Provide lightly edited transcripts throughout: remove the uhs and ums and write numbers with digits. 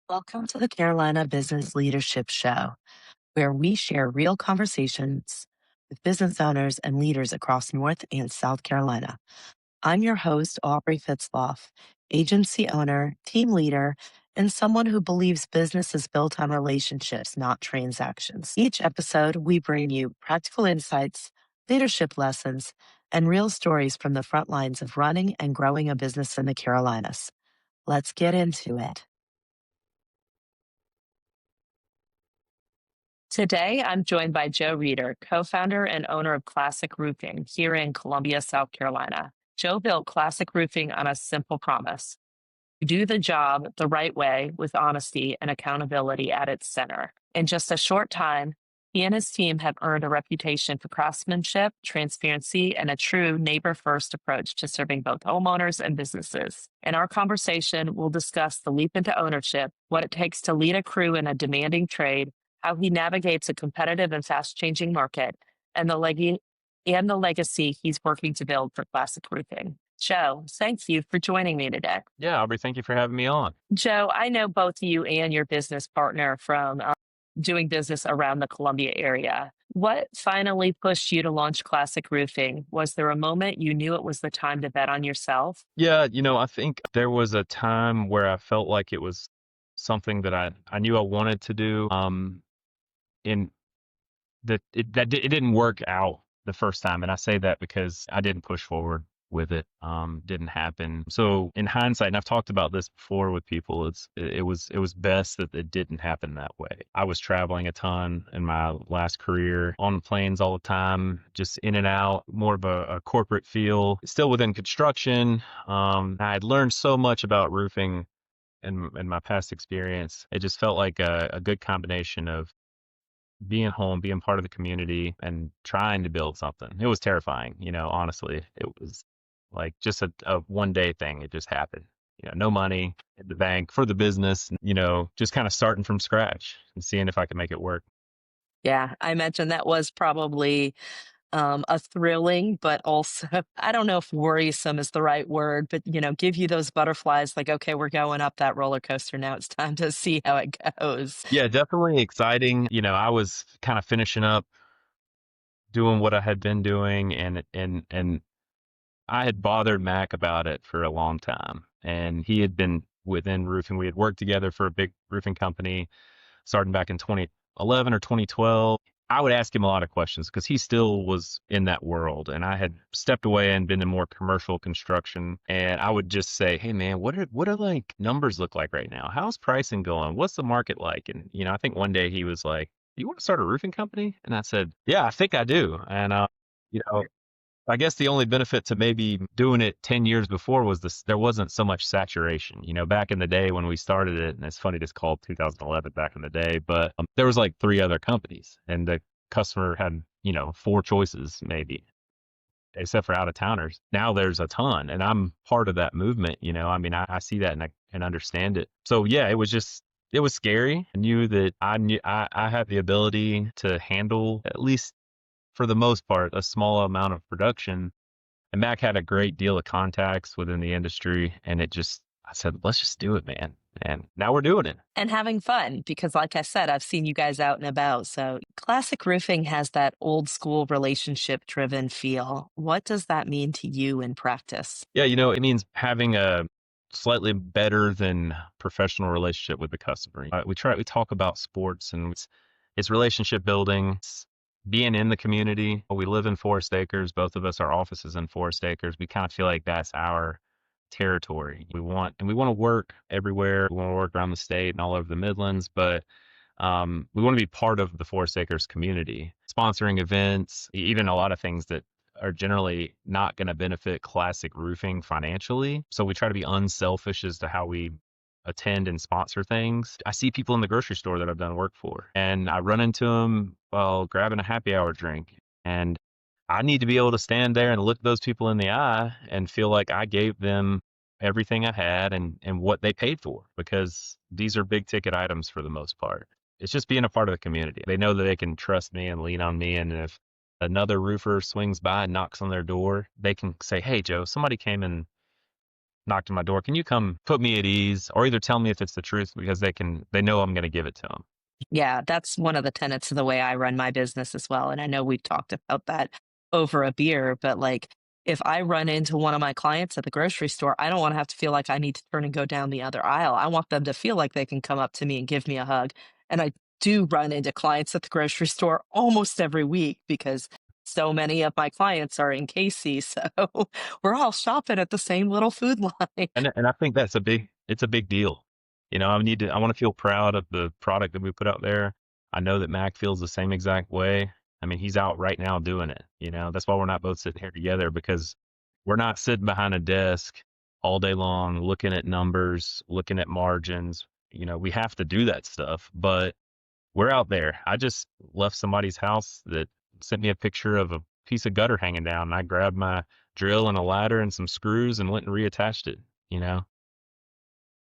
Welcome to the Carolina Business Leadership Show, where we share real conversations with business owners and leaders across North and South Carolina. I'm your host, Aubrey Fitzloff, agency owner, team leader, and someone who believes business is built on relationships, not transactions. Each episode, we bring you practical insights, leadership lessons, and real stories from the front lines of running and growing a business in the Carolinas. Let's get into it. Today, I'm joined by Joe Reeder, co-founder and owner of Classic Roofing here in Columbia, South Carolina. Joe built Classic Roofing on a simple promise: do the job the right way with honesty and accountability at its center. In just a short time, he and his team have earned a reputation for craftsmanship, transparency, and a true neighbor first approach to serving both homeowners and businesses. In our conversation, we'll discuss the leap into ownership, what it takes to lead a crew in a demanding trade, how he navigates a competitive and fast changing market, and the legacy he's working to build for Classic Roofing. Joe, thank you for joining me today. Yeah, Aubrey, thank you for having me on. Joe, I know both you and your business partner from doing business around the Columbia area. What finally pushed you to launch Classic Roofing? Was there a moment you knew it was the time to bet on yourself? Yeah, I think there was a time where I felt like it was something that I knew I wanted to do. In it didn't work out the first time, and I say that because I didn't push forward with it. Didn't happen. So in hindsight, and I've talked about this before with people, it was best that it didn't happen that way. I was traveling a ton in my last career, on planes all the time, just in and out, more of a corporate feel, still within construction. I had learned so much about roofing in my past experience. It just felt like a good combination of being home, being part of the community, and trying to build something. It was terrifying, honestly. It was like just a one day thing. It just happened. No money in the bank for the business, just kind of starting from scratch and seeing if I could make it work. Yeah, I mentioned that was probably a thrilling, but also, I don't know if worrisome is the right word, but give you those butterflies like, okay, we're going up that roller coaster now. It's time to see how it goes. Yeah, definitely exciting. I was kind of finishing up doing what I had been doing, and I had bothered Mac about it for a long time, and he had been within roofing. We had worked together for a big roofing company starting back in 2011 or 2012. I would ask him a lot of questions because he still was in that world, and I had stepped away and been in more commercial construction. And I would just say, "Hey, man, what are like numbers look like right now? How's pricing going? What's the market like?" And I think one day he was like, "You want to start a roofing company?" And I said, "Yeah, I think I do." And you know, I guess the only benefit to maybe doing it 10 years before was there wasn't so much saturation. Back in the day when we started it, and it's funny to call 2011 back in the day, but there was like three other companies, and the customer had, four choices maybe, except for out of towners. Now there's a ton, and I'm part of that movement. I mean, I see that and understand it. So yeah, it was scary. I knew that I had the ability to handle, at least for the most part, a small amount of production. And Mac had a great deal of contacts within the industry. And I said, let's just do it, man. And now we're doing it. And having fun because, like I said, I've seen you guys out and about. So Classic Roofing has that old school relationship driven feel. What does that mean to you in practice? Yeah, it means having a slightly better than professional relationship with the customer. We talk about sports, and it's relationship building. It's being in the community. We live in Forest Acres. Both of us, our offices in Forest Acres. We kind of feel like that's our territory. We want to work everywhere. We want to work around the state and all over the Midlands, but we want to be part of the Forest Acres community, sponsoring events, even a lot of things that are generally not going to benefit Classic Roofing financially. So we try to be unselfish as to how we attend and sponsor things. I see people in the grocery store that I've done work for, and I run into them while grabbing a happy hour drink. And I need to be able to stand there and look those people in the eye and feel like I gave them everything I had and what they paid for, because these are big ticket items for the most part. It's just being a part of the community. They know that they can trust me and lean on me. And if another roofer swings by and knocks on their door, they can say, "Hey, Joe, somebody came and knocked on my door, can you come put me at ease, or either tell me if it's the truth because they know I'm going to give it to them. Yeah, that's one of the tenets of the way I run my business as well. And I know we've talked about that over a beer, but like if I run into one of my clients at the grocery store, I don't want to have to feel like I need to turn and go down the other aisle. I want them to feel like they can come up to me and give me a hug. And I do run into clients at the grocery store almost every week because so many of my clients are in Casey. So we're all shopping at the same little food line. And I think it's a big deal. I want to feel proud of the product that we put out there. I know that Mac feels the same exact way. I mean, he's out right now doing it. That's why we're not both sitting here together, because we're not sitting behind a desk all day long looking at numbers, looking at margins. We have to do that stuff, but we're out there. I just left somebody's house that sent me a picture of a piece of gutter hanging down, and I grabbed my drill and a ladder and some screws and went and reattached it. You know,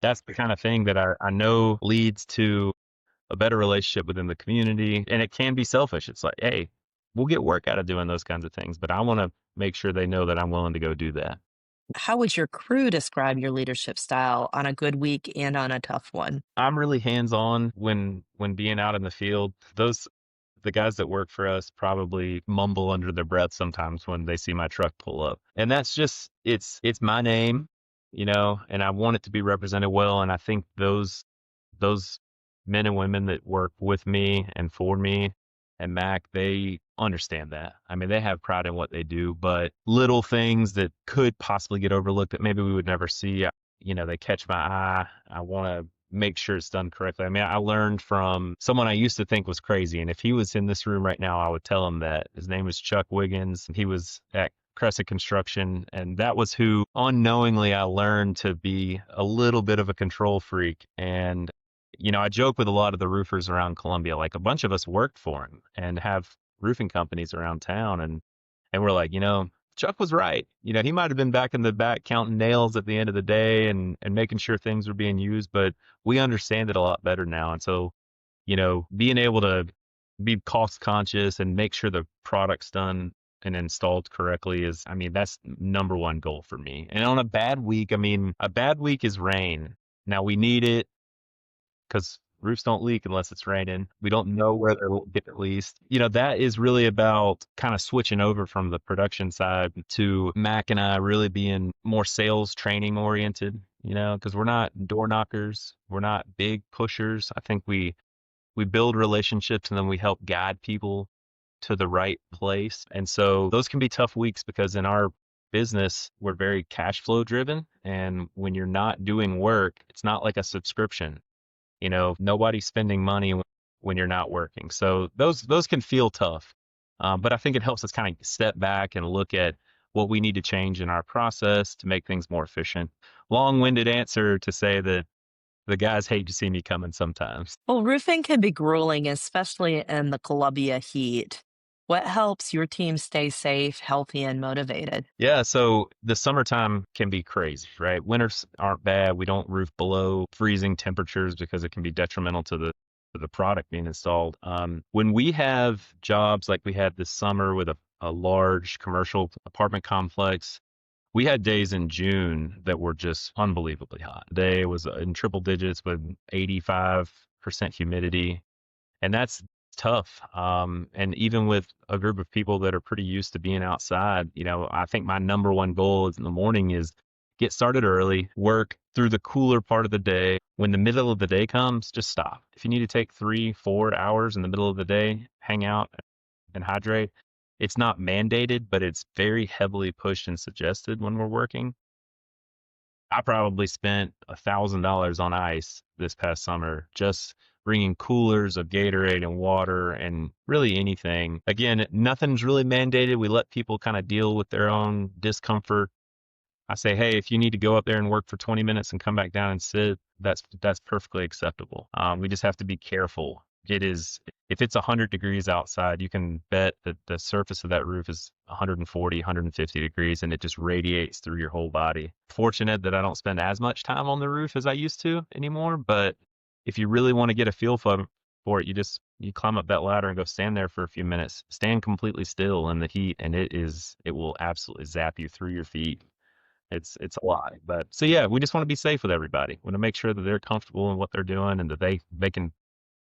that's the kind of thing that I know leads to a better relationship within the community. And it can be selfish. It's like, hey, we'll get work out of doing those kinds of things, but I want to make sure they know that I'm willing to go do that. How would your crew describe your leadership style on a good week and on a tough one? I'm really hands on when being out in the field. The guys that work for us probably mumble under their breath sometimes when they see my truck pull up. And that's just it's my name, and I want it to be represented well. And I think those men and women that work with me and for me and Mac, they understand that. I mean, they have pride in what they do, but little things that could possibly get overlooked that maybe we would never see, they catch my eye. I want to make sure it's done correctly. I mean, I learned from someone I used to think was crazy. And if he was in this room right now, I would tell him that. His name was Chuck Wiggins. He was at Crescent Construction. And that was who unknowingly I learned to be a little bit of a control freak. And I joke with a lot of the roofers around Columbia, like a bunch of us worked for him and have roofing companies around town. And we're like, Chuck was right. He might have been back in the back counting nails at the end of the day and making sure things were being used, but we understand it a lot better now. And so, being able to be cost conscious and make sure the product's done and installed correctly is, I mean, that's number one goal for me. And on a bad week, I mean, a bad week is rain. Now we need it because roofs don't leak unless it's raining. We don't know where they'll get at least. That is really about kind of switching over from the production side to Mac and I really being more sales training oriented, because we're not door knockers. We're not big pushers. I think we build relationships and then we help guide people to the right place. And so those can be tough weeks because in our business, we're very cash flow driven. And when you're not doing work, it's not like a subscription. Nobody's spending money when you're not working. So those can feel tough. But I think it helps us kind of step back and look at what we need to change in our process to make things more efficient. Long-winded answer to say that the guys hate to see me coming sometimes. Well, roofing can be grueling, especially in the Columbia heat. What helps your team stay safe, healthy, and motivated? Yeah, so the summertime can be crazy, right? Winters aren't bad. We don't roof below freezing temperatures because it can be detrimental to the product being installed. When we have jobs like we had this summer with a large commercial apartment complex, we had days in June that were just unbelievably hot. The day was in triple digits with 85% humidity, and that's tough. And even with a group of people that are pretty used to being outside, I think my number one goal is in the morning is get started early, work through the cooler part of the day. When the middle of the day comes, just stop. If you need to take 3, 4 hours in the middle of the day, hang out and hydrate. It's not mandated, but it's very heavily pushed and suggested when we're working. I probably spent $1,000 on ice this past summer, just bringing coolers of Gatorade and water and really anything. Again, nothing's really mandated. We let people kind of deal with their own discomfort. I say, hey, if you need to go up there and work for 20 minutes and come back down and sit, that's perfectly acceptable. We just have to be careful. It is, if it's 100 degrees outside, you can bet that the surface of that roof is 140, 150 degrees, and it just radiates through your whole body. Fortunate that I don't spend as much time on the roof as I used to anymore, but if you really want to get a feel for it, you climb up that ladder and go stand there for a few minutes. Stand completely still in the heat, and it will absolutely zap you through your feet. It's a lot. But so yeah, we just want to be safe with everybody. We want to make sure that they're comfortable in what they're doing and that they can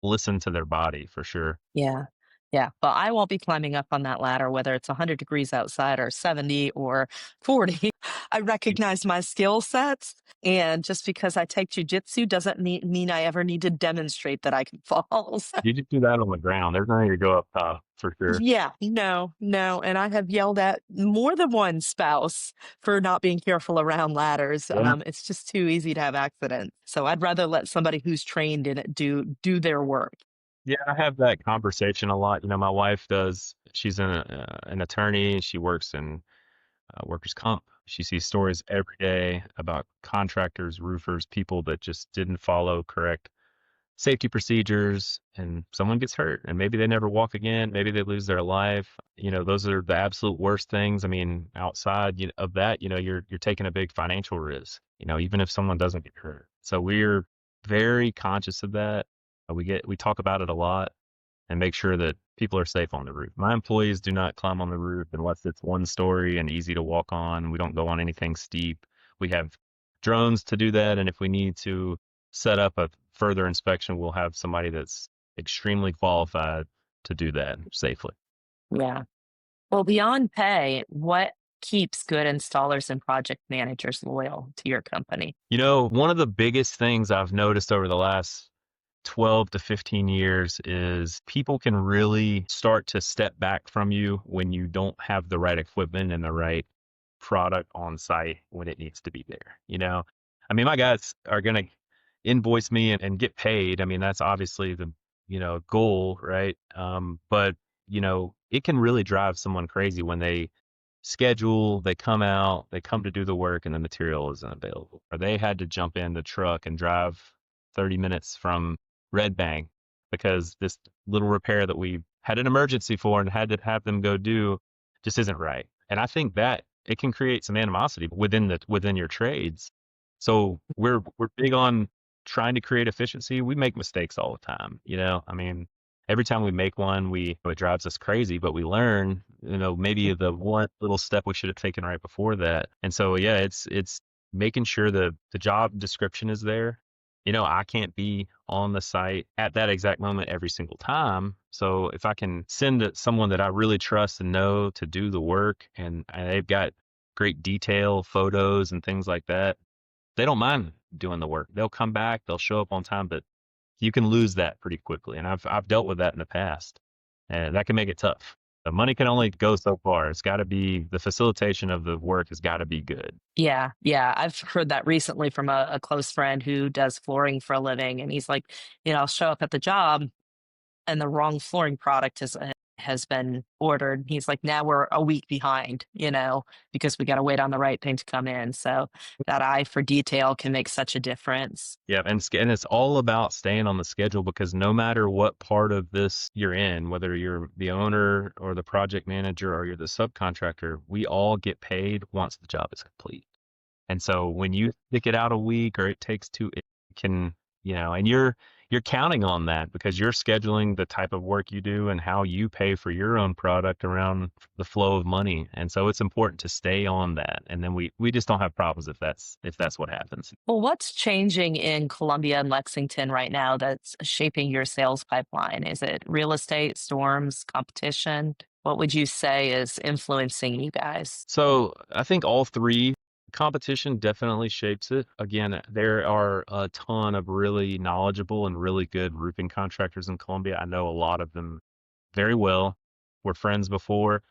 listen to their body for sure. Yeah. Yeah. But I won't be climbing up on that ladder, whether it's 100 degrees outside or 70 or 40. I recognize my skill sets. And just because I take jujitsu doesn't mean I ever need to demonstrate that I can fall. So, You just do that on the ground. There's no need to go up top for sure. yeah, no, no. And I have yelled at more than one spouse for not being careful around ladders. Yeah. It's just too easy to have accidents. So I'd rather let somebody who's trained in it do their work. Yeah, I have that conversation a lot. You know, my wife does, she's an attorney. She works in workers' comp. She sees stories every day about contractors, roofers, people that just didn't follow correct safety procedures and someone gets hurt and maybe they never walk again. Maybe they lose their life. You know, those are the absolute worst things. I mean, outside of that, you know, you're taking a big financial risk, you know, even if someone doesn't get hurt. So we're very conscious of that. We talk about it a lot and make sure that people are safe on the roof. My employees do not climb on the roof unless it's one story and easy to walk on. We don't go on anything steep. We have drones to do that. And if we need to set up a further inspection, we'll have somebody that's extremely qualified to do that safely. Yeah. Well, beyond pay, what keeps good installers and project managers loyal to your company? You know, one of the biggest things I've noticed over the last 12 to 15 years is people can really start to step back from you when you don't have the right equipment and the right product on site when it needs to be there. You know, I mean, my guys are going to invoice me and get paid. I mean, that's obviously the, you know, goal, right? But, you know, it can really drive someone crazy when they schedule, they come out, they come to do the work and the material isn't available. Or they had to jump in the truck and drive 30 minutes from Red Bank because this little repair that we had an emergency for and had to have them go do just isn't right. And I think that it can create some animosity within your trades. So we're big on trying to create efficiency. We make mistakes all the time, you know. I mean, every time we make one, it drives us crazy, but we learn, you know, maybe the one little step we should have taken right before that. And so yeah, it's making sure the job description is there. You know, I can't be on the site at that exact moment every single time. So if I can send it someone that I really trust and know to do the work and they've got great detail photos and things like that, they don't mind doing the work. They'll come back, they'll show up on time, but you can lose that pretty quickly. And I've dealt with that in the past. And that can make it tough. The money can only go so far. It's got to be the facilitation of the work has got to be good. Yeah, yeah. I've heard that recently from a close friend who does flooring for a living. And he's like, I'll show up at the job and the wrong flooring product has been ordered. He's like, now we're a week behind, because we got to wait on the right thing to come in. So that eye for detail can make such a difference. Yeah, and it's all about staying on the schedule because no matter what part of this you're in, whether you're the owner or the project manager or you're the subcontractor, we all get paid once the job is complete. And so when you stick it out a week or it takes two, it can, and you're counting on that because you're scheduling the type of work you do and how you pay for your own product around the flow of money. And so it's important to stay on that. And then we just don't have problems if that's what happens. Well, what's changing in Columbia and Lexington right now that's shaping your sales pipeline? Is it real estate, storms, competition? What would you say is influencing you guys? So I think all three. Competition definitely shapes it. Again, there are a ton of really knowledgeable and really good roofing contractors in Columbia. I know a lot of them very well. We're friends before.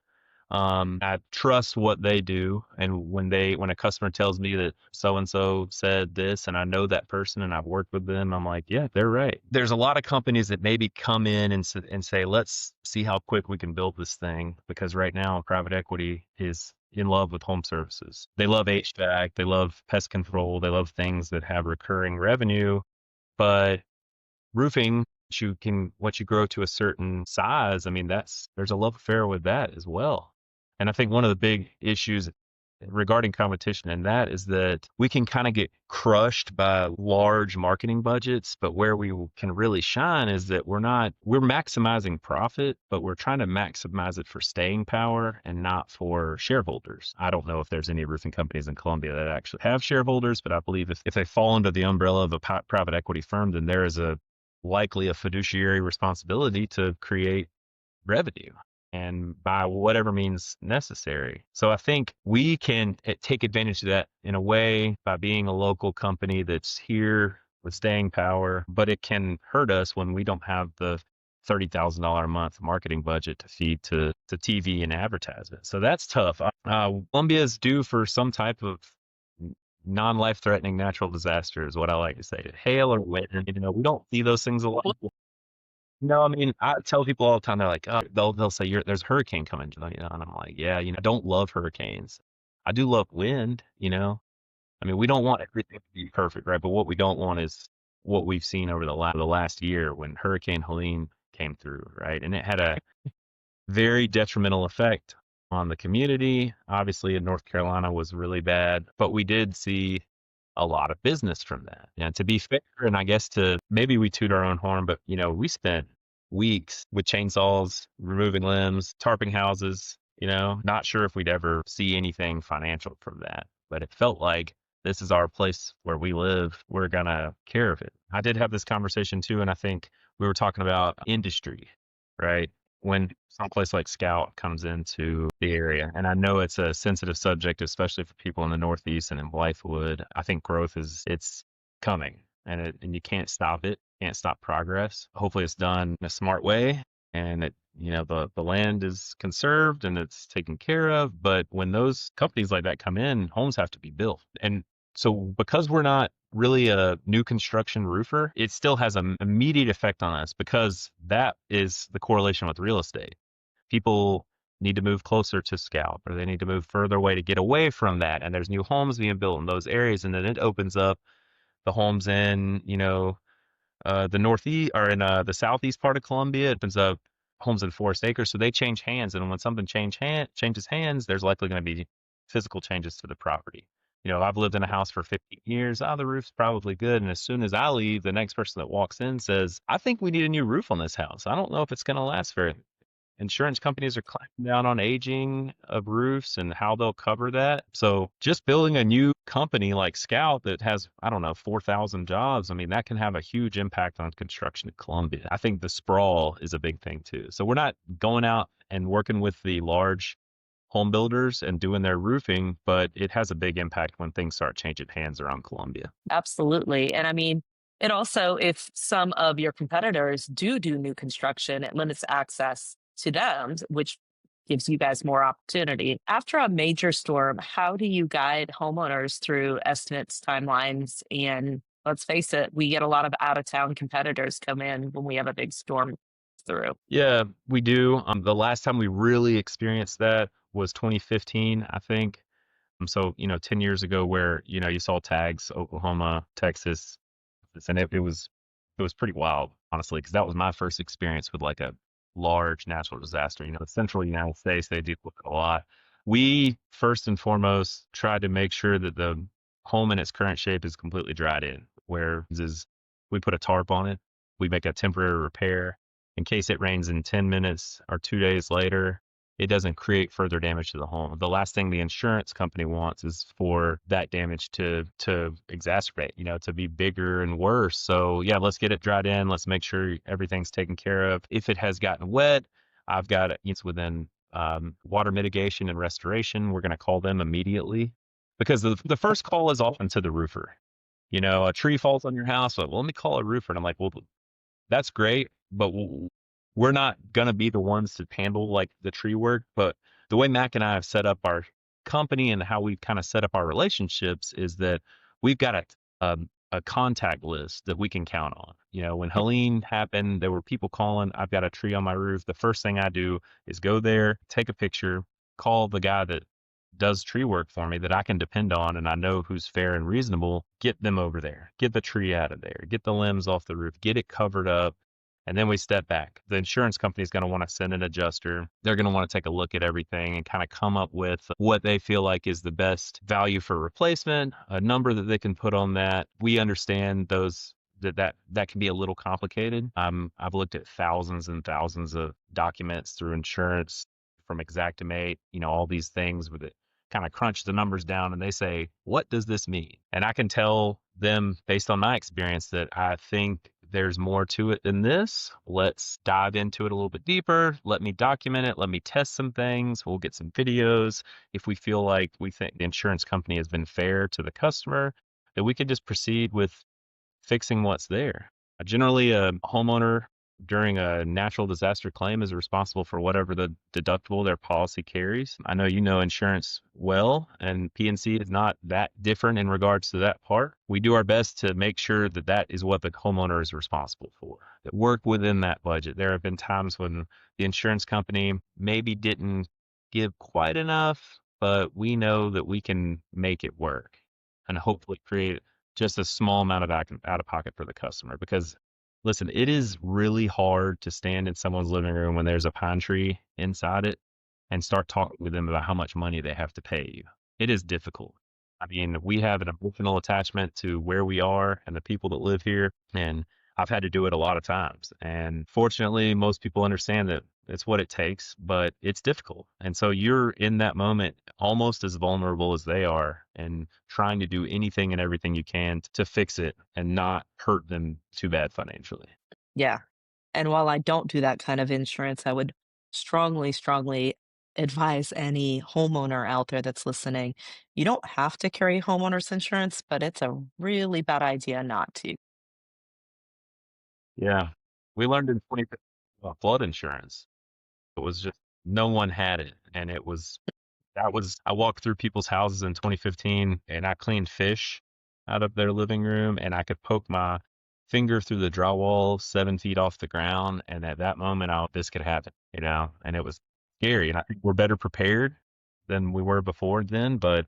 I trust what they do. And when a customer tells me that so and so said this and I know that person and I've worked with them, I'm like, yeah, they're right. There's a lot of companies that maybe come in and say, let's see how quick we can build this thing. Because right now, private equity is in love with home services. They love HVAC, they love pest control, they love things that have recurring revenue. But roofing, once you grow to a certain size, I mean, there's a love affair with that as well. And I think one of the big issues regarding competition, and that is that we can kind of get crushed by large marketing budgets, but where we can really shine is that we're maximizing profit, but we're trying to maximize it for staying power and not for shareholders. I don't know if there's any roofing companies in Colombia that actually have shareholders, but I believe if they fall under the umbrella of a private equity firm, then there is a likely a fiduciary responsibility to create revenue and by whatever means necessary. So I think we can take advantage of that in a way by being a local company that's here with staying power, but it can hurt us when we don't have the $30,000 a month marketing budget to feed to TV and advertisement. So that's tough. Colombia is due for some type of non-life threatening natural disaster is what I like to say. Hail or wind, we don't see those things a lot. No, I mean, I tell people all the time, they're like, oh, they'll say there's a hurricane coming, and I'm like, yeah, I don't love hurricanes. I do love wind, I mean, we don't want everything to be perfect, right? But what we don't want is what we've seen over the last year when Hurricane Helene came through, right? And it had a very detrimental effect on the community. Obviously, in North Carolina was really bad, but we did see a lot of business from that. And to be fair, and I guess to maybe we toot our own horn, but we spent weeks with chainsaws, removing limbs, tarping houses, not sure if we'd ever see anything financial from that, but it felt like this is our place where we live. We're gonna care of it. I did have this conversation too, and I think we were talking about industry, right? When someplace like Scout comes into the area, and I know it's a sensitive subject, especially for people in the Northeast and in Blythewood. I think growth it's coming, and you can't stop it, can't stop progress. Hopefully, it's done in a smart way, and the land is conserved and it's taken care of. But when those companies like that come in, homes have to be built, and so because we're not really a new construction roofer, it still has an immediate effect on us because that is the correlation with real estate. People need to move closer to Scout or they need to move further away to get away from that. And there's new homes being built in those areas. And then it opens up the homes in, the northeast or in the southeast part of Columbia. It opens up homes in Forest Acres. So they change hands. And when something changes hands, there's likely going to be physical changes to the property. I've lived in a house for 15 years. The roof's probably good. And as soon as I leave, the next person that walks in says, I think we need a new roof on this house. I don't know if it's going to last very. Insurance companies are clamping down on aging of roofs and how they'll cover that. So just building a new company like Scout that has, I don't know, 4,000 jobs, I mean, that can have a huge impact on construction in Columbia. I think the sprawl is a big thing too. So we're not going out and working with the large home builders and doing their roofing, but it has a big impact when things start changing hands around Columbia. Absolutely. And I mean, it also, if some of your competitors do new construction, it limits access to them, which gives you guys more opportunity. After a major storm, how do you guide homeowners through estimates, timelines, and let's face it, we get a lot of out of town competitors come in when we have a big storm through. Yeah, we do. The last time we really experienced that was 2015, I think. So, 10 years ago where, you saw tags, Oklahoma, Texas, and it was pretty wild, honestly, because that was my first experience with like a large natural disaster. The central United States, they do look a lot. We first and foremost tried to make sure that the home in its current shape is completely dried in, where is we put a tarp on it, we make a temporary repair in case it rains in 10 minutes or 2 days later. It doesn't create further damage to the home. The last thing the insurance company wants is for that damage to exacerbate, to be bigger and worse. So yeah, let's get it dried in. Let's make sure everything's taken care of. If it has gotten wet, I've got it's within water mitigation and restoration. We're going to call them immediately because the first call is often to the roofer. A tree falls on your house. Well, let me call a roofer. And I'm like, well, that's great, but we're not going to be the ones to handle like the tree work. But the way Mac and I have set up our company and how we've kind of set up our relationships is that we've got a contact list that we can count on. When Helene happened, there were people calling, I've got a tree on my roof. The first thing I do is go there, take a picture, call the guy that does tree work for me that I can depend on and I know who's fair and reasonable, get them over there, get the tree out of there, get the limbs off the roof, get it covered up, And then we step back. The insurance company is going to want to send an adjuster. They're going to want to take a look at everything and kind of come up with what they feel like is the best value for replacement, a number that they can put on that. We understand that can be a little complicated. I've looked at thousands and thousands of documents through insurance from Exactimate, all these things with it kind of crunch the numbers down and they say, what does this mean? And I can tell them based on my experience that I think there's more to it than this. Let's dive into it a little bit deeper. Let me document it. Let me test some things. We'll get some videos. If we think the insurance company has been fair to the customer, that we can just proceed with fixing what's there. Generally, a homeowner during a natural disaster claim is responsible for whatever the deductible their policy carries. I know you know insurance well, and P&C is not that different in regards to that part. We do our best to make sure that that is what the homeowner is responsible for, that work within that budget. There have been times when the insurance company maybe didn't give quite enough, but we know that we can make it work and hopefully create just a small amount of out of pocket for the customer. Because listen, it is really hard to stand in someone's living room when there's a pine tree inside it and start talking with them about how much money they have to pay you. It is difficult. I mean, we have an emotional attachment to where we are and the people that live here, and I've had to do it a lot of times. And fortunately, most people understand that it's what it takes, but it's difficult. And so you're in that moment almost as vulnerable as they are and trying to do anything and everything you can to fix it and not hurt them too bad financially. Yeah. And while I don't do that kind of insurance, I would strongly, strongly advise any homeowner out there that's listening. You don't have to carry homeowners insurance, but it's a really bad idea not to. Yeah. We learned in 2015 about flood insurance. It was just no one had it. And I walked through people's houses in 2015 and I cleaned fish out of their living room and I could poke my finger through the drywall 7 feet off the ground. And at that moment, this could happen, and it was scary. And I think we're better prepared than we were before then, but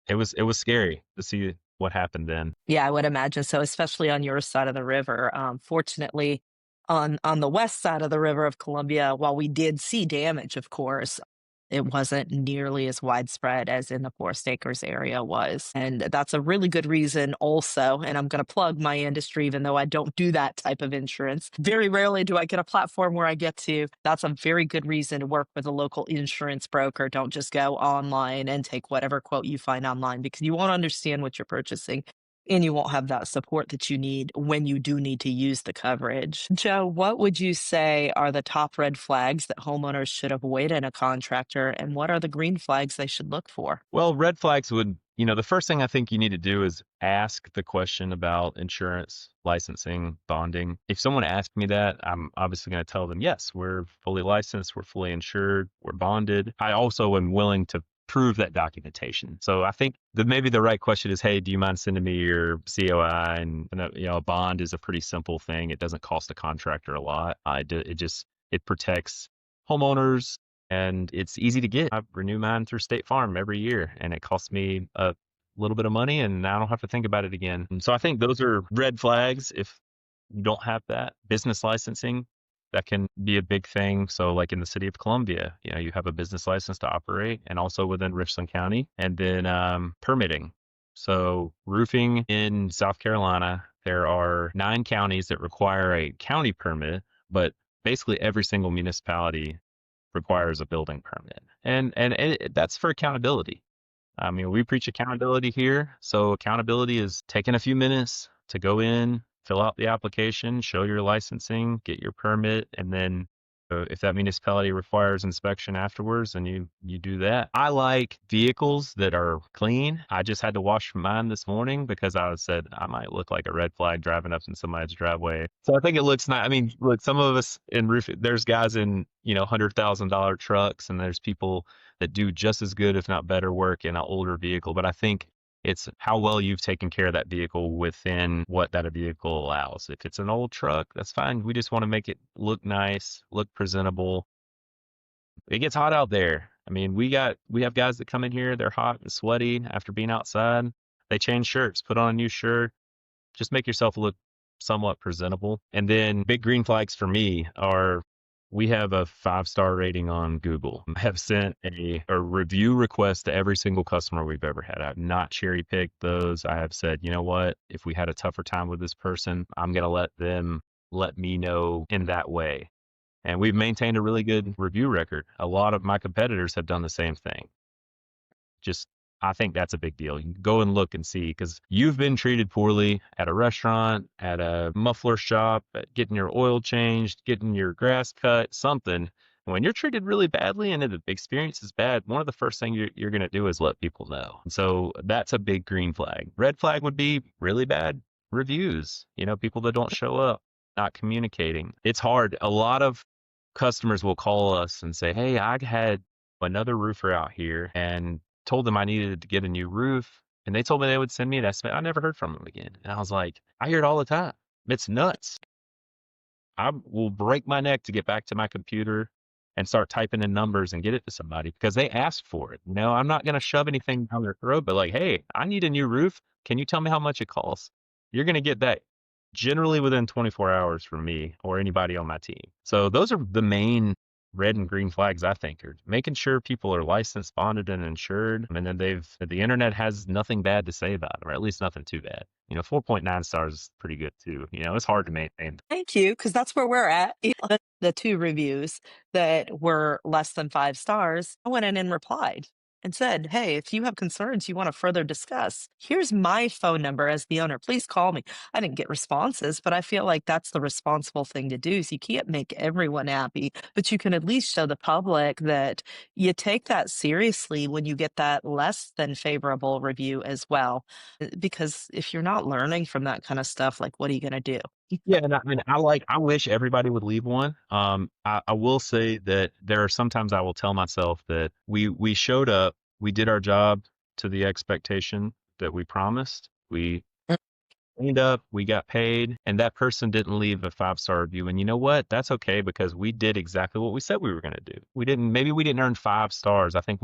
it was scary to see what happened then. Yeah, I would imagine so, especially on your side of the river. Fortunately, on the west side of the river of Columbia, while we did see damage, of course, it wasn't nearly as widespread as in the Forest Acres area was. And that's a really good reason also, and I'm going to plug my industry, even though I don't do that type of insurance. Very rarely do I get a platform where I get to. That's a very good reason to work with a local insurance broker. Don't just go online and take whatever quote you find online because you won't understand what you're purchasing and you won't have that support that you need when you do need to use the coverage. Joe, what would you say are the top red flags that homeowners should avoid in a contractor, and what are the green flags they should look for? Well, red flags the first thing I think you need to do is ask the question about insurance, licensing, bonding. If someone asks me that, I'm obviously going to tell them, yes, we're fully licensed, we're fully insured, we're bonded. I also am willing to prove that documentation. So I think that maybe the right question is, hey, do you mind sending me your COI? And a bond is a pretty simple thing. It doesn't cost a contractor a lot. It protects homeowners and it's easy to get. I renew mine through State Farm every year, and it costs me a little bit of money, and I don't have to think about it again. And so I think those are red flags if you don't have that. Business licensing, that can be a big thing. So like in the city of Columbia, you have a business license to operate, and also within Richland County, and then permitting. So roofing in South Carolina, there are 9 counties that require a county permit, but basically every single municipality requires a building permit. And that's for accountability. I mean, we preach accountability here. So accountability is taking a few minutes to go in, fill out the application, show your licensing, get your permit, and then if that municipality requires inspection afterwards, then you do that. I like vehicles that are clean. I just had to wash mine this morning because I said I might look like a red flag driving up in somebody's driveway. So I think it looks nice. I mean, look, some of us in roofing, there's guys in $100,000 trucks, and there's people that do just as good, if not better, work in an older vehicle. But I think it's how well you've taken care of that vehicle within what that vehicle allows. If it's an old truck, that's fine. We just want to make it look nice, look presentable. It gets hot out there. I mean, we have guys that come in here, they're hot and sweaty after being outside. They change shirts, put on a new shirt. Just make yourself look somewhat presentable. And then big green flags for me are we have a 5-star rating on Google. I have sent a review request to every single customer we've ever had. I've not cherry picked those. I have said, you know what? If we had a tougher time with this person, I'm going to let them let me know in that way. And we've maintained a really good review record. A lot of my competitors have done the same thing. Just, I think that's a big deal. You can go and look and see because you've been treated poorly at a restaurant, at a muffler shop, at getting your oil changed, getting your grass cut, something. When you're treated really badly and the experience is bad, one of the first things you're going to do is let people know. So that's a big green flag. Red flag would be really bad reviews, people that don't show up, not communicating. It's hard. A lot of customers will call us and say, hey, I had another roofer out here and told them I needed to get a new roof. And they told me they would send me an estimate. I never heard from them again. And I was like, I hear it all the time. It's nuts. I will break my neck to get back to my computer and start typing in numbers and get it to somebody because they asked for it. I'm not going to shove anything down their throat, but like, hey, I need a new roof. Can you tell me how much it costs? You're going to get that generally within 24 hours from me or anybody on my team. So those are the main red and green flags, I think, are making sure people are licensed, bonded, and insured. And then the internet has nothing bad to say about them, or at least nothing too bad. 4.9 stars is pretty good too. It's hard to maintain. Thank you, because that's where we're at. The two reviews that were less than 5 stars, I went in and replied and said, hey, if you have concerns you want to further discuss, here's my phone number as the owner. Please call me. I didn't get responses, but I feel like that's the responsible thing to do. So you can't make everyone happy, but you can at least show the public that you take that seriously when you get that less than favorable review as well. Because if you're not learning from that kind of stuff, like, what are you going to do? Yeah, and I mean, I wish everybody would leave one. I will say that there are sometimes I will tell myself that we showed up, we did our job to the expectation that we promised. We cleaned up, we got paid, and that person didn't leave a 5-star review. And you know what? That's okay because we did exactly what we said we were going to do. Maybe we didn't earn 5 stars. I think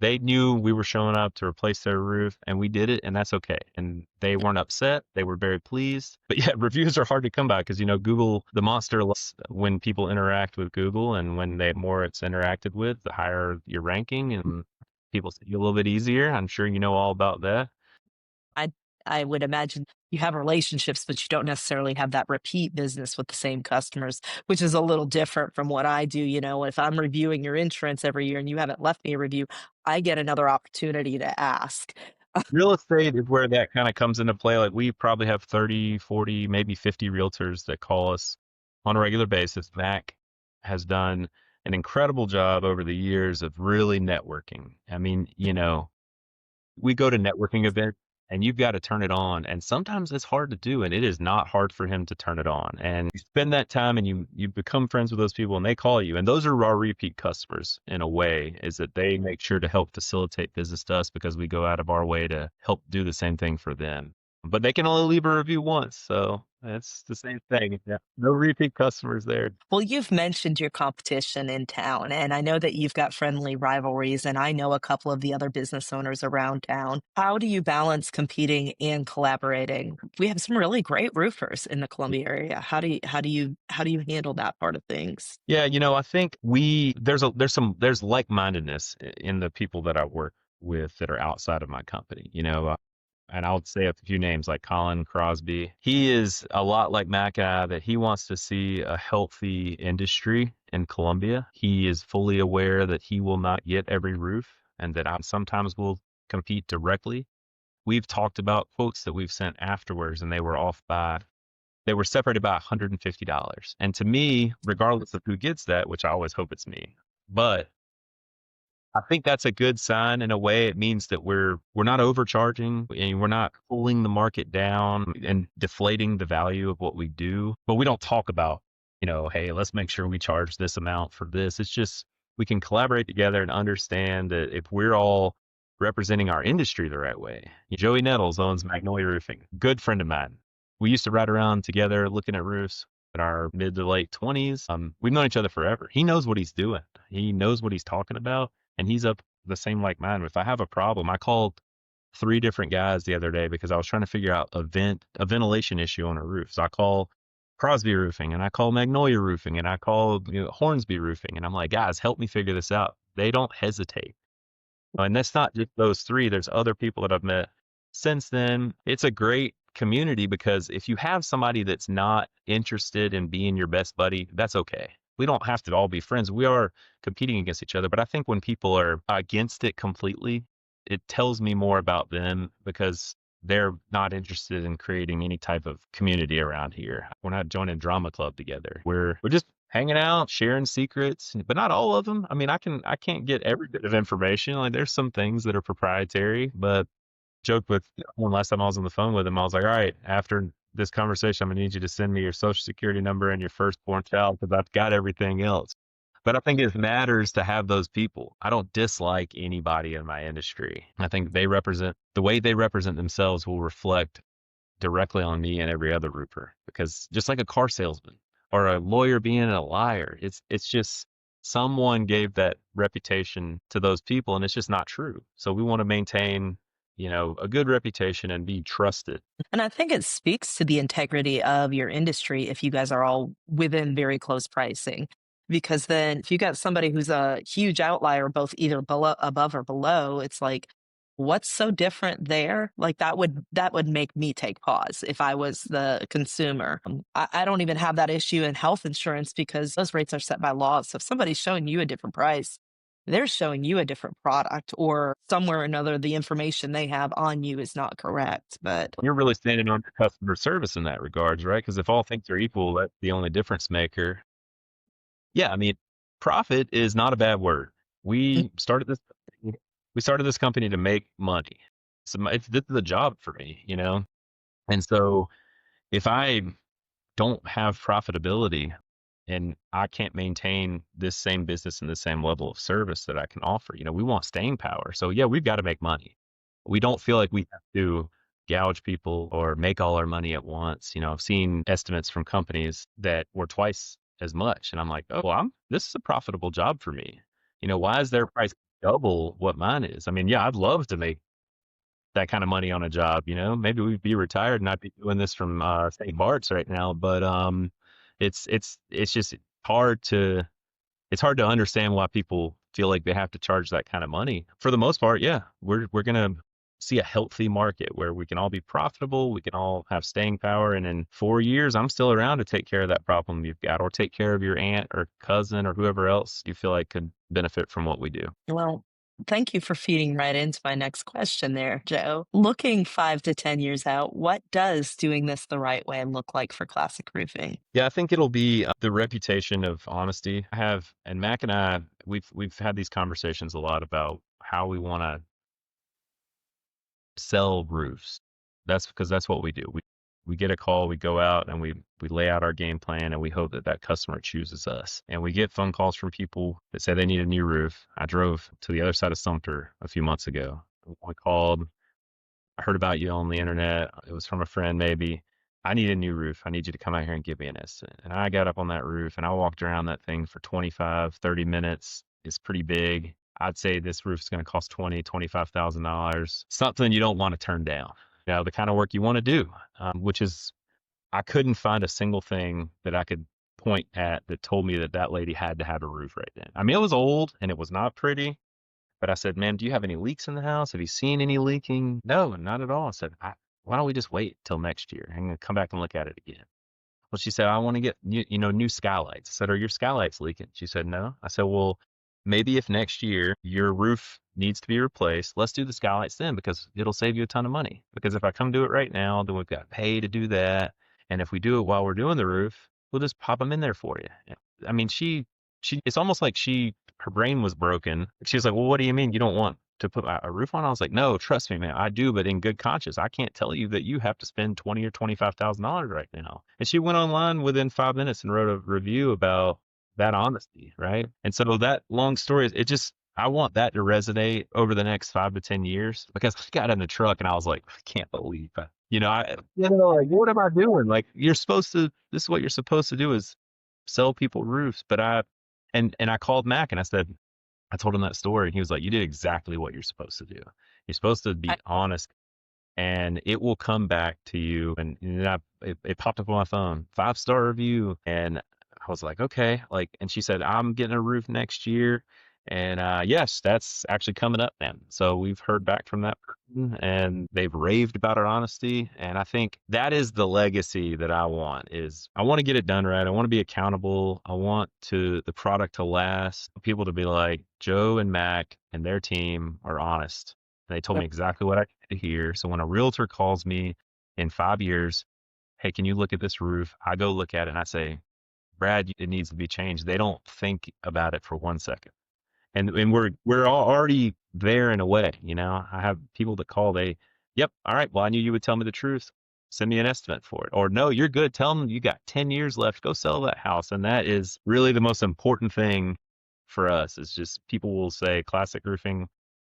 they knew we were showing up to replace their roof and we did it and that's okay. And they weren't upset. They were very pleased. But yeah, reviews are hard to come by because, Google, the monster, when people interact with Google and when the more it's interacted with, the higher your ranking and people see you a little bit easier. I'm sure you know all about that. I I would imagine you have relationships, but you don't necessarily have that repeat business with the same customers, which is a little different from what I do. If I'm reviewing your insurance every year and you haven't left me a review, I get another opportunity to ask. Real estate is where that kind of comes into play. Like we probably have 30, 40, maybe 50 realtors that call us on a regular basis. Mac has done an incredible job over the years of really networking. I mean, we go to networking events and you've got to turn it on. And sometimes it's hard to do. And it is not hard for him to turn it on. And you spend that time and you become friends with those people and they call you. And those are our repeat customers in a way, is that they make sure to help facilitate business to us because we go out of our way to help do the same thing for them. But they can only leave a review once. So it's the same thing. Yeah. No repeat customers there. Well, you've mentioned your competition in town, and I know that you've got friendly rivalries, and I know a couple of the other business owners around town. How do you balance competing and collaborating? We have some really great roofers in the Columbia area. How do you handle that part of things? Yeah, I think there's like-mindedness in the people that I work with that are outside of my company. And I'll say a few names like Colin Crosby. He is a lot like Matt guy that he wants to see a healthy industry in Columbia. He is fully aware that he will not get every roof and that I sometimes will compete directly. We've talked about quotes that we've sent afterwards and they were separated by $150. And to me, regardless of who gets that, which I always hope it's me, but I think that's a good sign in a way. It means that we're not overcharging and we're not pulling the market down and deflating the value of what we do. But we don't talk about, hey, let's make sure we charge this amount for this. It's just we can collaborate together and understand that if we're all representing our industry the right way. Joey Nettles owns Magnolia Roofing, good friend of mine. We used to ride around together looking at roofs in our mid to late 20s. We've known each other forever. He knows what he's doing. He knows what he's talking about and he's up the same like mine. If I have a problem, I call 3 different guys the other day because I was trying to figure out a ventilation issue on a roof. So I call Crosby Roofing and I call Magnolia Roofing and I call, Hornsby Roofing, and I'm like, "Guys, help me figure this out." They don't hesitate. And that's not just those 3, there's other people that I've met since then. It's a great community because if you have somebody that's not interested in being your best buddy, that's okay. We don't have to all be friends. We are competing against each other, but I think when people are against it completely, it tells me more about them because they're not interested in creating any type of community around here. We're not joining drama club together. We're just hanging out, sharing secrets, but not all of them. I mean, I can't get every bit of information. Like there's some things that are proprietary, but joked with one last time I was on the phone with him. I was like, "All right, after this conversation, I'm gonna need you to send me your social security number and your firstborn child because I've got everything else." But I think it matters to have those people. I don't dislike anybody in my industry. I think the way they represent themselves will reflect directly on me and every other roofer because just like a car salesman or a lawyer being a liar, it's just someone gave that reputation to those people and it's just not true. So we want to maintain, a good reputation and be trusted. And I think it speaks to the integrity of your industry if you guys are all within very close pricing. Because then if you got somebody who's a huge outlier, both either below, above or below, it's like, what's so different there? Like that would make me take pause if I was the consumer. I don't even have that issue in health insurance because those rates are set by law. So if somebody's showing you a different price, they're showing you a different product or somewhere or another the information they have on you is not correct. But You're really standing on your customer service in that regards, right? Because if all things are equal, that's the only difference maker. Yeah, I mean, profit is not a bad word. We started this we started this company to make money. So this is a job for me, And so if I don't have profitability and I can't maintain this same business and the same level of service that I can offer, we want staying power. So yeah, we've got to make money. We don't feel like we have to gouge people or make all our money at once. I've seen estimates from companies that were twice as much. And I'm like, oh, well, this is a profitable job for me. Why is their price double what mine is? I mean, yeah, I'd love to make that kind of money on a job, maybe we'd be retired and I'd be doing this from St. Bart's right now. But it's just it's hard to understand why people feel like they have to charge that kind of money. For the most part, yeah, we're gonna see a healthy market where we can all be profitable, we can all have staying power, and in 4 years, I'm still around to take care of that problem you've got, or take care of your aunt or cousin or whoever else you feel like could benefit from what we do. well, thank you for feeding right into my next question there, Joe. Looking 5 to 10 years out, what does doing this the right way look like for classic roofing? Yeah, I think it'll be the reputation of honesty. And Mac and I, we've had these conversations a lot about how we want to sell roofs. That's because that's what we do. We get a call, we go out and we lay out our game plan and we hope that that customer chooses us. And we get phone calls from people that say they need a new roof. I drove to the other side of Sumter a few months ago. I called, I heard about you on the internet. It was from a friend, maybe. I need a new roof. I need you to come out here and give me an estimate. And I got up on that roof and I walked around that thing for 25, 30 minutes. It's pretty big. I'd say this roof is going to cost $25,000. Something you don't want to turn down. The kind of work you want to do, which is, I couldn't find a single thing that I could point at that told me that that lady had to have a roof right then. I mean, it was old and it was not pretty, but I said, "Ma'am, do you have any leaks in the house? Have you seen any leaking?" "No, not at all." I said, "Why don't we just wait till next year and come back and look at it again?" Well, she said, "I want to get new skylights." I said, "Are your skylights leaking?" She said, "No." I said, "Well, maybe if next year your roof needs to be replaced, let's do the skylights then because it'll save you a ton of money. Because if I come do it right now, then we've got to pay to do that. And if we do it while we're doing the roof, we'll just pop them in there for you." I mean, it's almost like her brain was broken. She was like, "Well, what do you mean you don't want to put a roof on?" I was like, "No, trust me, man, I do, but in good conscience. I can't tell you that you have to spend 20 or $25,000 right now." And she went online within 5 minutes and wrote a review about that honesty, right? And so that long story is, I want that to resonate over the next 5 to 10 years because I got in the truck and I was like, I can't believe it. Like, what am I doing? Like, this is what you're supposed to do is sell people roofs. But and I called Mac and I told him that story and he was like, "You did exactly what you're supposed to do." You're supposed to be I, honest, and it will come back to you. It popped up on my phone, 5-star review, and I was like, okay, like, and she said, I'm getting a roof next year, and yes, that's actually coming up then. So we've heard back from that person, and they've raved about our honesty, and I think that is the legacy that I want. Is I want to get it done right. I want to be accountable. I want to the product to last. People to be like Joe and Mac and their team are honest. And they told me exactly what I needed to hear. So when a realtor calls me in 5 years, hey, can you look at this roof? I go look at it and I say, Brad, it needs to be changed. They don't think about it for 1 second. And we're already there in a way, you know. I have people that call, yep, all right, well, I knew you would tell me the truth. Send me an estimate for it. Or no, you're good. Tell them you got 10 years left. Go sell that house. And that is really the most important thing for us is just people will say classic roofing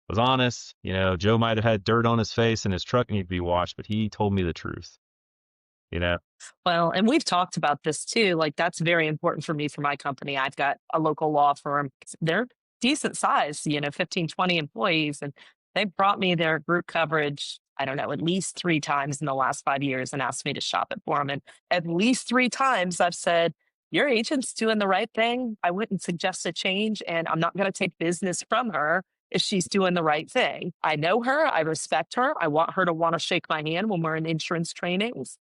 was honest. You know, Joe might have had dirt on his face and his truck needed to be washed, but he told me the truth, you know? well, and we've talked about this too. Like that's very important for me for my company. I've got a local law firm. They're decent size, 15, 20 employees. And they brought me their group coverage, I don't know, at least 3 times in the last 5 years and asked me to shop it for them. And at least 3 times I've said, your agent's doing the right thing. I wouldn't suggest a change. And I'm not going to take business from her if she's doing the right thing. I know her. I respect her. I want her to want to shake my hand when we're in insurance trainings.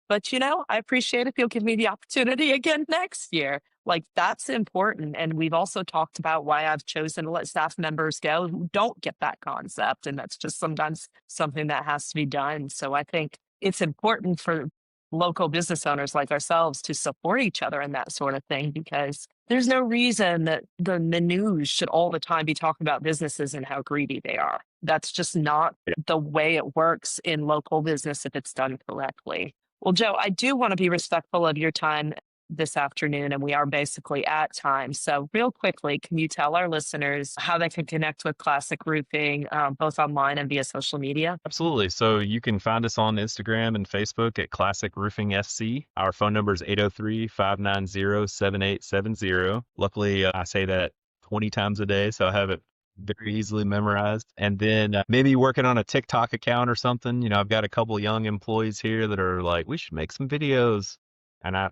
But, I appreciate if you'll give me the opportunity again next year. Like, that's important. And we've also talked about why I've chosen to let staff members go who don't get that concept. And that's just sometimes something that has to be done. So I think it's important for local business owners like ourselves to support each other in that sort of thing because there's no reason that the news should all the time be talking about businesses and how greedy they are. That's just not the way it works in local business if it's done correctly. Well, Joe, I do want to be respectful of your time this afternoon, and we are basically at time. So, real quickly, can you tell our listeners how they can connect with Classic Roofing, both online and via social media? Absolutely. So you can find us on Instagram and Facebook at Classic Roofing SC. Our phone number is 803-590-7870. Luckily, I say that 20 times a day, so I have it very easily memorized. And then maybe working on a TikTok account or something. You know, I've got a couple young employees here that are like, we should make some videos. And I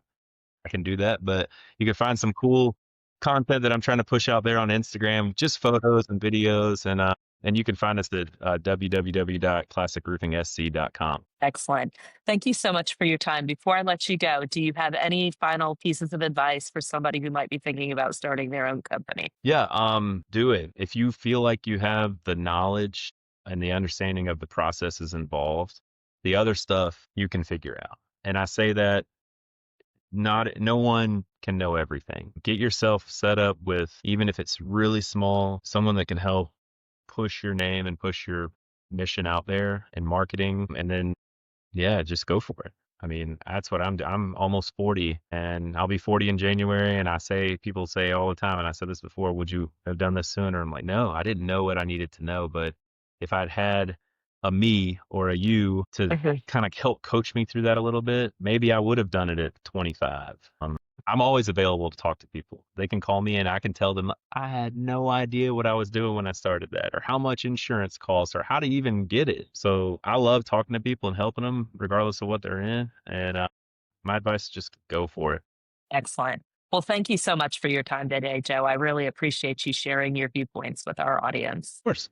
can do that, but you can find some cool content that I'm trying to push out there on Instagram, just photos and videos. And you can find us at www.classicroofingsc.com. Excellent. Thank you so much for your time. Before I let you go, do you have any final pieces of advice for somebody who might be thinking about starting their own company? Yeah, do it. If you feel like you have the knowledge and the understanding of the processes involved, the other stuff you can figure out. And I say that no one can know everything. Get yourself set up with, even if it's really small, someone that can help push your name and push your mission out there in marketing. And then, yeah, just go for it. I mean, that's what I'm almost 40 and I'll be 40 in January. And people say all the time, and I said this before, would you have done this sooner? I'm like, no, I didn't know what I needed to know. But if I'd had a me or a you to Mhm. kind of help coach me through that a little bit, maybe I would have done it at 25. I'm always available to talk to people. They can call me and I can tell them I had no idea what I was doing when I started that, or how much insurance costs, or how to even get it. So I love talking to people and helping them, regardless of what they're in. And my advice is just go for it. Excellent. Well, thank you so much for your time today, Joe. I really appreciate you sharing your viewpoints with our audience. Of course.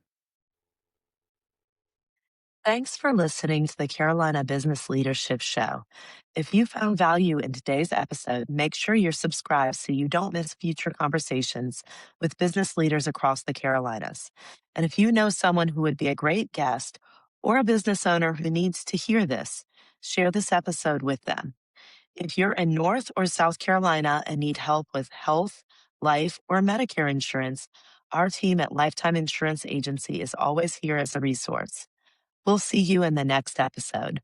Thanks for listening to the Carolina Business Leadership Show. If you found value in today's episode, make sure you're subscribed so you don't miss future conversations with business leaders across the Carolinas. And if you know someone who would be a great guest or a business owner who needs to hear this, share this episode with them. If you're in North or South Carolina and need help with health, life, or Medicare insurance, our team at Lifetime Insurance Agency is always here as a resource. We'll see you in the next episode.